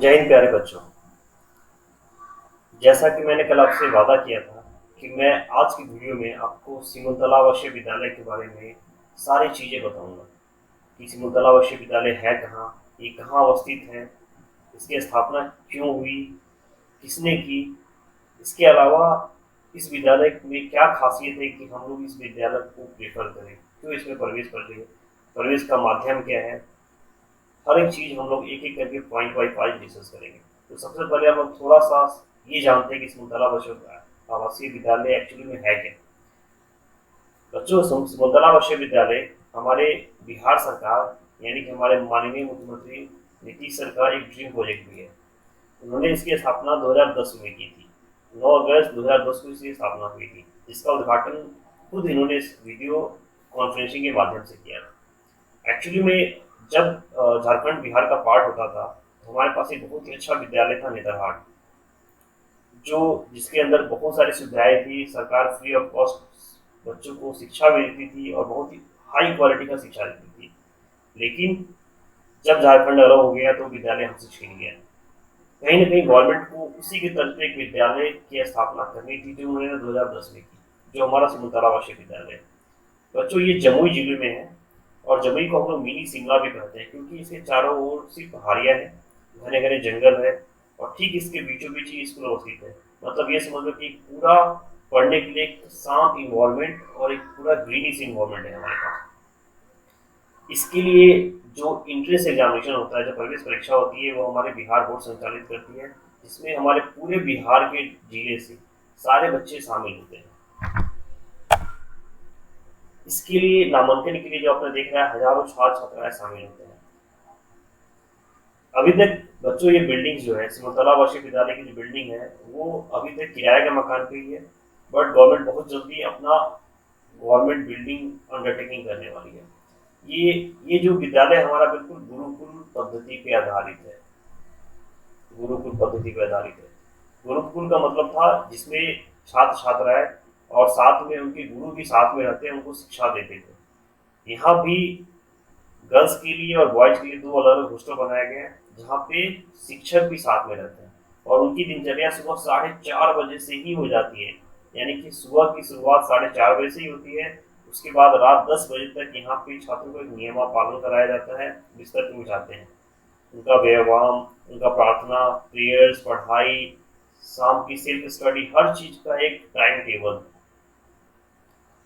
जय हिंद प्यारे बच्चों। जैसा कि मैंने कल आपसे वादा किया था कि मैं आज की वीडियो में आपको सिमुलतला विश्वविद्यालय के बारे में सारी चीज़ें बताऊंगा कि सिमुलतला विश्वविद्यालय है कहाँ, ये कहाँ अवस्थित है, इसकी स्थापना क्यों हुई, किसने की, इसके अलावा इस विद्यालय में क्या खासियत है कि हम लोग इस विद्यालय को प्रेफर करें, क्यों इसमें प्रवेश कर रहे हैं, प्रवेश का माध्यम क्या है। हर एक चीज़ हम लोग एक एक करके पॉइंट बाई पॉइंट डिस्कस करेंगे। तो सबसे पहले हम लोग थोड़ा सा ये जानते हैं कि सिमुलतला आवासीय विद्यालय एक्चुअली में है क्या। बच्चों, सिमुलतला विश्वविद्यालय हमारे बिहार सरकार यानी कि हमारे माननीय मुख्यमंत्री नीतीश सरकार एक ड्रीम प्रोजेक्ट भी है। उन्होंने इसकी स्थापना 2010 में की थी। 9 अगस्त 2010 को इसकी स्थापना हुई थी, जिसका उद्घाटन खुद इन्होंने इस वीडियो कॉन्फ्रेंसिंग के माध्यम से किया था। एक्चुअली में जब झारखंड बिहार का पार्ट होता था तो हमारे पास एक बहुत ही अच्छा विद्यालय था नेतरहाट, जो जिसके अंदर बहुत सारी सुविधाएं थी। सरकार फ्री ऑफ कॉस्ट बच्चों को शिक्षा भी देती थी और बहुत ही हाई क्वालिटी का शिक्षा देती थी। लेकिन जब झारखंड अलग हो गया तो विद्यालय हमसे छीन गया। कहीं ना कहीं गवर्नमेंट को उसी के तर्ज पे एक विद्यालय की स्थापना करनी थी, जो उन्होंने 2010 में की, जो हमारा सिमुलतला विश्वविद्यालय है। बच्चों, ये जमुई जिले में है और जमुई को हम लोग मिनी शिमला भी कहते हैं, क्योंकि इसके चारों ओर सिर्फ पहाड़ियाँ हैं, घने घने जंगल है और ठीक इसके बीचों बीच ही स्कूल अवस्थित है। मतलब ये समझ लो कि पूरा पढ़ने के लिए एक शांत इन्वायरमेंट और एक पूरा ग्रीनिश इन्वायरमेंट है हमारे पास। इसके लिए जो इंट्रेंस एग्जामिनेशन होता है, जो प्रवेश परीक्षा होती है, वो हमारे बिहार बोर्ड संचालित करती है, जिसमें हमारे पूरे बिहार के जिले से सारे बच्चे शामिल होते हैं। इसके लिए नामांकन के लिए जो आपने देख रहा है, हजारों छात्र छात्राएं शामिल होते हैं। अभी तक बच्चों ये बिल्डिंग जो है, सिमुलतला विश्वविद्यालय की जो बिल्डिंग है, वो अभी तक किराए का मकान पे ही है। बट गवर्नमेंट बहुत जल्दी अपना गवर्नमेंट बिल्डिंग अंडरटेकिंग करने वाली है। ये जो विद्यालय हमारा बिल्कुल गुरुकुल पद्धति पे आधारित है। गुरुकुल पद्धति पे आधारित है। गुरुकुल का मतलब था जिसमें छात्र छात्राएं और साथ में उनके गुरु भी साथ में रहते हैं, उनको शिक्षा देते थे। यहाँ भी गर्ल्स के लिए और बॉयज के लिए दो अलग अलग हॉस्टल बनाए गए हैं, जहाँ पे शिक्षक भी साथ में रहते हैं और उनकी दिनचर्या सुबह 4:30 बजे से ही हो जाती है। यानी कि सुबह की शुरुआत 4:30 बजे से ही होती है। उसके बाद रात 10 बजे तक यहाँ पे छात्रों को एक नियमा पालन कराया जाता है। बिस्तर पे उठाते हैं, उनका व्यायाम, उनका प्रार्थना, प्रेयर्स, पढ़ाई, शाम की सेल्फ स्टडी, हर चीज का एक टाइम टेबल।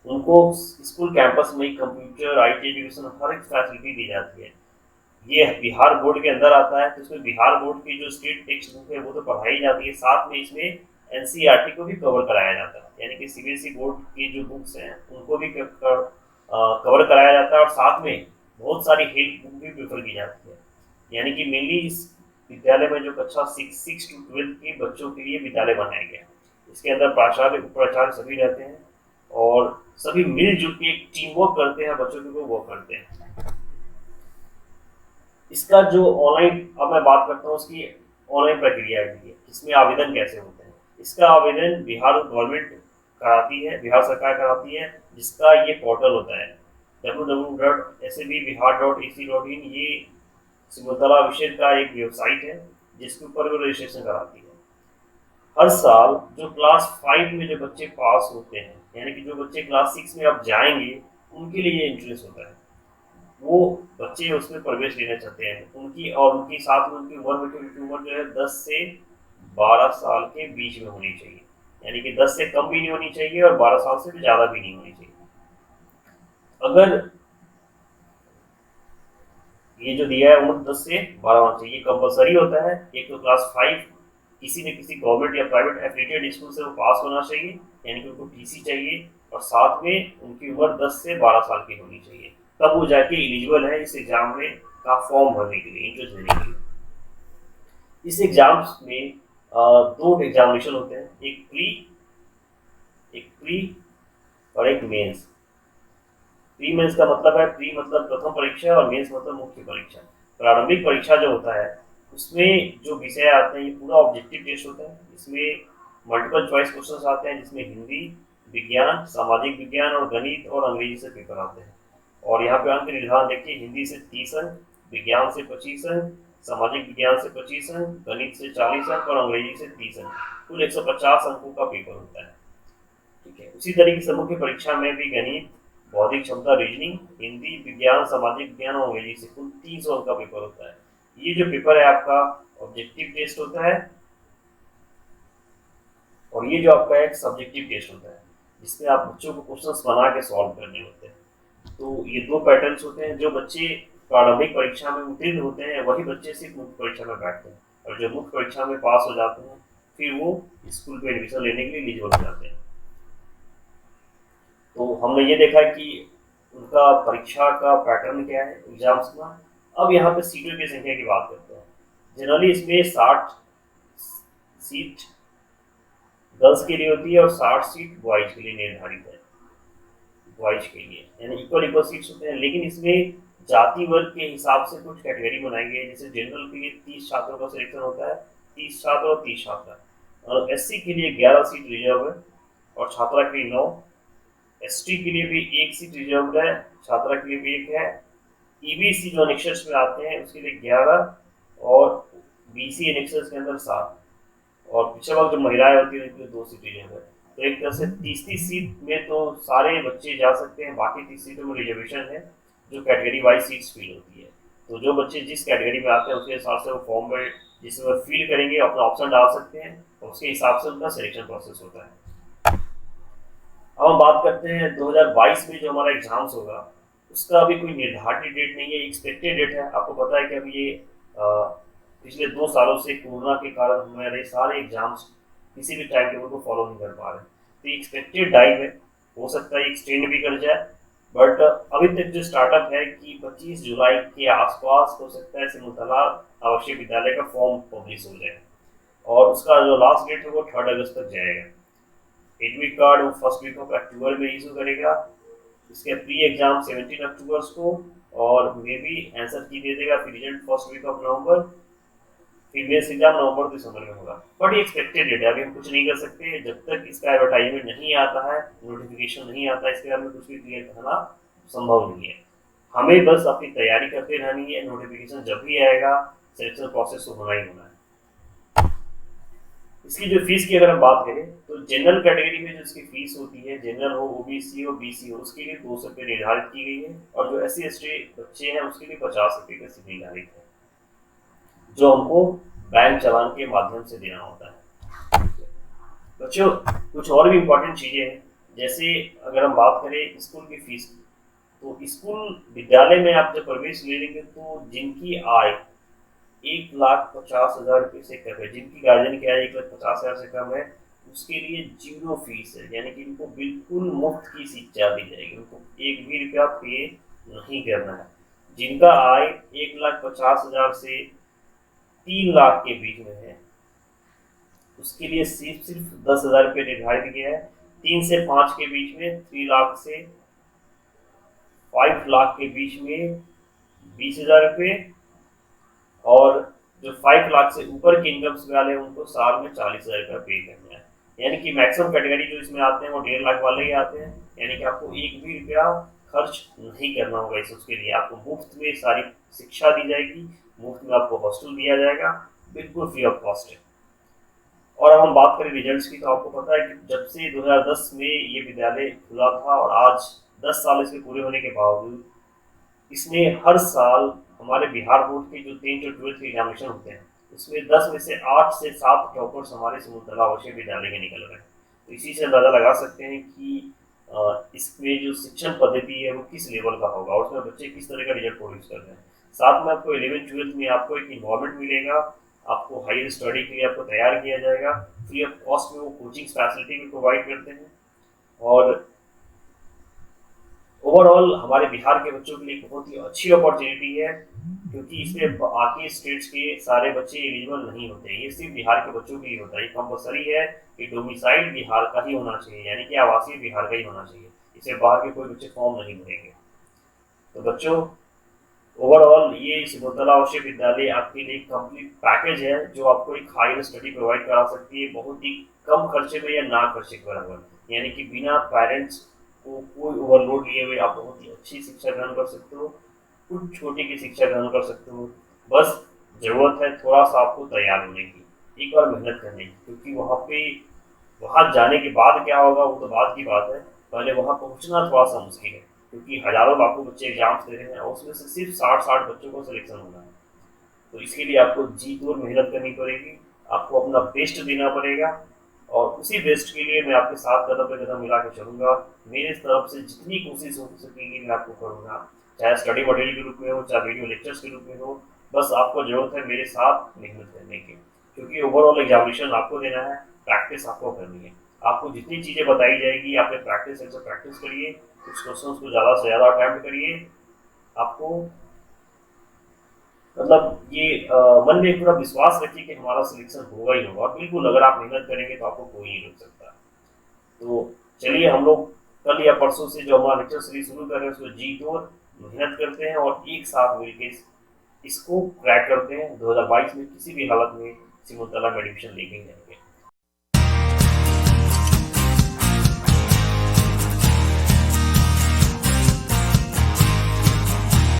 उनको स्कूल कैंपस में ही कंप्यूटर, आईटी एजुकेशन, हर एक फैसिलिटी दी जाती है। ये बिहार बोर्ड के अंदर आता है, तो इसमें बिहार बोर्ड की जो स्टेट टेक्स्ट बुक है वो तो पढ़ाई जाती है, साथ में इसमें एनसीईआरटी को भी कवर कराया जाता है। यानी कि सीबीएसई बोर्ड की जो बुक्स हैं उनको भी कवर कराया जाता है और साथ में बहुत सारी हेल्प बुक भी प्रेफर की जाती है। यानी कि मेनली इस विद्यालय में जो कक्षा 6 to 12 के बच्चों के लिए विद्यालय बनाया गया। इसके अंदर प्राचार्य, उपाचार्य सभी रहते हैं और सभी मिलजुल के एक टीम वर्क करते हैं, बच्चों के वो करते हैं। इसका जो ऑनलाइन, अब मैं बात करता हूँ उसकी ऑनलाइन प्रक्रिया की है, इसमें आवेदन कैसे होते हैं। इसका आवेदन बिहार गवर्नमेंट कराती है, बिहार सरकार कराती है, जिसका ये पोर्टल होता है www.sabihar.ac.in। ये सिमुलतला विषय का एक वेबसाइट है जिसके ऊपर वो रजिस्ट्रेशन कराती है। हर साल जो क्लास 5 में जो बच्चे पास होते हैं, यानी कि जो बच्चे क्लास 6 में अब जाएंगे, उनके लिए इंट्रेंस होता है। वो बच्चे उसमें प्रवेश लेना चाहते हैं, उनकी और उनकी साथ में उनकी उम्र जो है 10 से 12 साल के बीच में होनी चाहिए। यानी कि 10 से कम भी नहीं होनी चाहिए और 12 साल से भी ज़्यादा भी नहीं होनी चाहिए। अगर ये जो दिया है उम्र 10 से 12 होना चाहिए, कंपलसरी होता है। एक तो क्लास 5 किसी न किसी गवर्नमेंट या प्राइवेट एफिलिएटेड स्कूल से वो पास होना चाहिए, यानी कि उनको टीसी चाहिए, और साथ में उनकी उम्र 10 से 12 साल की होनी चाहिए। तब वो जाके एलिजिबल है इस एग्जाम में का फॉर्म भरने के लिए, इंट्रेंस देने के लिए। इस एग्जाम्स में दो एग्जामिनेशन होते हैं, एक प्री और एक मेंस। प्री मेंस का मतलब है, प्री मतलब प्रथम परीक्षा और मेंस मतलब मुख्य परीक्षा। प्रारंभिक परीक्षा जो होता है उसमें जो विषय आते हैं, ये पूरा ऑब्जेक्टिव टेस्ट होता है। इसमें मल्टीपल चॉइस क्वेश्चंस आते हैं, जिसमें हिंदी, विज्ञान, सामाजिक विज्ञान और गणित और अंग्रेजी से पेपर आते हैं। और यहाँ पे अंक निर्धारण देखिए, हिंदी से 30 अंक, विज्ञान से 25 अंक, सामाजिक विज्ञान से 25 अंक, गणित से 40 अंक और अंग्रेजी से 30 अंक, कुल 150 अंकों का पेपर होता है। ठीक है, उसी तरीके से मुख्य परीक्षा में भी गणित, बौद्धिक क्षमता, रीजनिंग, हिंदी, विज्ञान, सामाजिक विज्ञान और अंग्रेजी से कुल 300 अंक का पेपर होता है। ये जो पेपर है आपका ऑब्जेक्टिव टेस्ट होता है, और ये जो आपका एक सब्जेक्टिव टेस्ट होता है, जिसमें आप बच्चों को क्वेश्चंस बना के सॉल्व करने होते हैं। तो ये दो पैटर्न्स होते हैं। जो बच्चे प्रारंभिक परीक्षा में उत्तीर्ण होते हैं वही बच्चे सिर्फ मुख्य परीक्षा में बैठते हैं, और जो मुख्य परीक्षा में पास हो जाते हैं फिर वो स्कूल में एडमिशन लेने के लिए एलिजिबल हो जाते हैं। तो हमने ये देखा कि उनका परीक्षा का पैटर्न क्या है एग्जाम्स का। अब यहाँ पे सीटों की संख्या की बात करते हैं। जनरली इसमें 60 सीट गर्ल्स के लिए होती है और 60 सीट बॉयज के लिए निर्धारित है, बॉयज के लिए, यानी इक्वल इक्वल सीट्स होते हैं। लेकिन इसमें जाति वर्ग के हिसाब से कुछ कैटेगरी बनाई गई है। जैसे जनरल के लिए 30 छात्रों का सिलेक्शन होता है, 30 छात्र और 30 छात्रा, और एससी के लिए 11 सीट रिजर्व है और छात्रा के लिए 9, एसटी के लिए भी 1 सीट रिजर्व है, छात्रा के लिए भी 1 है, ईबीसी जो एनेक्सर्स में आते हैं उसके लिए 11 और बीसी एनेक्सर्स के अंदर 7, और पिछले वक्त जो महिलाएं होती है उनके लिए 2 सीट रिजर्व है। तो एक तरह से 30 सीट में तो सारे बच्चे जा सकते हैं, बाकी 30 सीटों में रिजर्वेशन है जो कैटेगरी वाइज सीट्स फिल होती है। तो जो बच्चे जिस कैटेगरी में आते हैं उसके हिसाब से वो फॉर्म में जिसमें फिल करेंगे अपना ऑप्शन डाल सकते हैं, और उसके हिसाब से उनका सिलेक्शन प्रोसेस होता है। अब हम बात करते हैं 2022 में जो हमारा एग्जाम्स होगा उसका अभी कोई निर्धारित डेट नहीं है, एक्सपेक्टेड डेट है। आपको पता है कि अभी ये पिछले 2 सालों से कोरोना के कारण हमारे सारे एग्जाम्स किसी भी टाइम टेबल को फॉलो नहीं कर पा रहे, तो एक्सपेक्टेड टाइम है, हो सकता है एक्सटेंड भी कर जाए। बट अभी तक जो स्टार्टअप है कि 25 जुलाई के आसपास हो सकता है सिमुलतला आवासीय विद्यालय का फॉर्म पब्लिश हो जाए, और उसका जो लास्ट डेट है वो 3 अगस्त तक जाएगा। एडमिट कार्ड वो फर्स्ट वीक ऑफ अक्टूबर में इशू करेगा, इसके प्री एग्जाम 17 अक्टूबर को, और मे बी आंसर की दे देगा, फिर result first week of November, फिर मेंस एग्जाम नवंबर दिसंबर में होगा। बट ये एक्सपेक्टेड डेट है, अभी हम कुछ नहीं कर सकते जब तक इसका एडवर्टाइजमेंट नहीं आता है, नोटिफिकेशन नहीं आता है, इसके बारे में कुछ भी क्लियर कहना संभव नहीं है। हमें बस अपनी तैयारी करते रहनी है, नोटिफिकेशन जब भी आएगा सिलेक्शन प्रोसेस तो होना ही होना है। इसकी जो फीस की अगर हम बात करें तो जनरल कैटेगरी में जो इसकी फीस होती है, जनरल हो, ओबीसी हो, बीसी हो, उसके लिए 200 रुपये निर्धारित की गई है, और जो SC ST बच्चे हैं उसके लिए 50 रुपये का निर्धारित है, जो हमको बैंक चालान के माध्यम से देना होता है। बच्चों कुछ और भी इम्पोर्टेंट चीजें हैं, जैसे अगर हम बात करें स्कूल की फीस की, तो स्कूल विद्यालय में आप जब प्रवेश ले लेंगे तो जिनकी आय 1,50,000 रुपये से कम है, जिनकी गार्जियन की आय 1,50,000 से कम है, उसके लिए 0 फीस है, यानी कि इनको बिल्कुल मुफ्त की शिक्षा दी जाएगी, उनको 1 भी रुपया पे नहीं करना है। जिनका आय 1,50,000 से 3 लाख के बीच में है उसके लिए सिर्फ 10,000 रुपये निर्धारित किया है। 3 से 5 के बीच में, 3 लाख से 5 लाख के बीच में 20,000 रुपये, और जो 5 लाख से ऊपर के इनकम्स वाले हैं उनको साल में 40,000 रुपया पे करना है। यानी कि मैक्सिमम कैटेगरी जो इसमें आते हैं वो 1.5 लाख वाले ही आते हैं, यानी कि आपको 1 भी रुपया खर्च नहीं करना होगा इस उसके लिए। आपको मुफ्त में सारी शिक्षा दी जाएगी, मुफ्त में आपको हॉस्टल दिया जाएगा, बिल्कुल फ्री ऑफ कॉस्ट है। और अब हम बात करें रिजल्ट्स की, तो आपको पता है कि जब से 2010 में ये विद्यालय खुला था और आज 10 साल इसके पूरे होने के बावजूद इसमें हर साल हमारे बिहार बोर्ड के जो 10th और 12th के एग्जामिनेशन होते हैं उसमें 10 में से 8 से 7 टॉपर्स हमारे सिमुलतला आवासीय विद्यालय के निकल रहे हैं। तो इसी से अंदाजा लगा सकते हैं कि इसमें जो शिक्षण पद्धति है वो किस लेवल का होगा और उसमें बच्चे किस तरह का रिजल्ट प्रोड्यूस कर रहे हैं। साथ में आपको 11th-12th में आपको एक इन्वॉल्वमेंट मिलेगा, आपको हायर स्टडी के लिए आपको तैयार किया जाएगा, फ्री ऑफ कॉस्ट में वो कोचिंग फैसिलिटी भी प्रोवाइड करते हैं। और ओवरऑल हमारे बिहार के बच्चों के लिए बहुत ही अच्छी अपॉर्चुनिटी है, क्योंकि इसमें बाकी स्टेट्स के सारे बच्चे एलिजिबल नहीं होते, ये सिर्फ बिहार के बच्चों के लिए होता है। ये कंपलसरी है कि डोमिसाइल बिहार का ही होना चाहिए, यानी कि आवासीय बिहार का ही होना चाहिए, इसे बाहर के कोई बच्चे फॉर्म नहीं भरेंगे। तो बच्चों ओवरऑल ये सिमुलतला आवासीय विद्यालय आपके लिए कंप्लीट पैकेज है जो आपको एक हायर स्टडी प्रोवाइड करा सकती है, बहुत ही कम खर्चे में या ना खर्चे के बराबर, यानी कि बिना पेरेंट्स को कोई ओवरलोड लिए हुए आप बहुत ही अच्छी शिक्षा ग्रहण कर सकते हो, कुछ छोटे की शिक्षा ग्रहण कर सकते हो। बस ज़रूरत है थोड़ा सा आपको तैयार होने की, एक बार मेहनत करने की, क्योंकि वहाँ जाने के बाद क्या होगा वो तो बाद की बात है, पहले वहाँ पहुँचना थोड़ा सा मुश्किल है, क्योंकि हज़ारों लाखों बच्चे एग्जाम्स दे रहे हैं और उसमें से सिर्फ 60 बच्चों को सिलेक्शन होना है। तो इसके लिए आपको जी तोड़ मेहनत करनी पड़ेगी, आपको अपना बेस्ट देना पड़ेगा, और उसी बेस्ट के लिए मैं आपके साथ कदम पे कदम मिला के चलूंगा। मेरी तरफ से जितनी कोशिश हो सकेगी मैं आपको करूंगा, चाहे स्टडी मटेरियल के रूप में हो, चाहे वीडियो लेक्चर्स के रूप में हो। बस आपको जरूरत है मेरे साथ मेहनत करने की, क्योंकि ओवरऑल एग्जामिनेशन आपको देना है, प्रैक्टिस आपको करनी है। आपको जितनी चीज़ें बताई जाएगी आपने प्रैक्टिस करिए, कुछ क्वेश्चन को ज़्यादा से ज़्यादा अटैम्प्ट करिए। आपको मतलब ये मन में पूरा विश्वास रखिए कि हमारा सिलेक्शन होगा ही होगा, और बिल्कुल अगर आप मेहनत करेंगे तो आपको कोई नहीं रोक सकता। तो चलिए हम लोग कल या परसों से जो हमारा लेक्चर सीरीज शुरू कर रहे हैं उसको जी तोड़ मेहनत करते हैं, और एक साथ मिलकर इसको क्रैक करते हैं। 2022 में किसी भी हालत में सिमुलतला में एडमिशन लेके ही जाएंगे।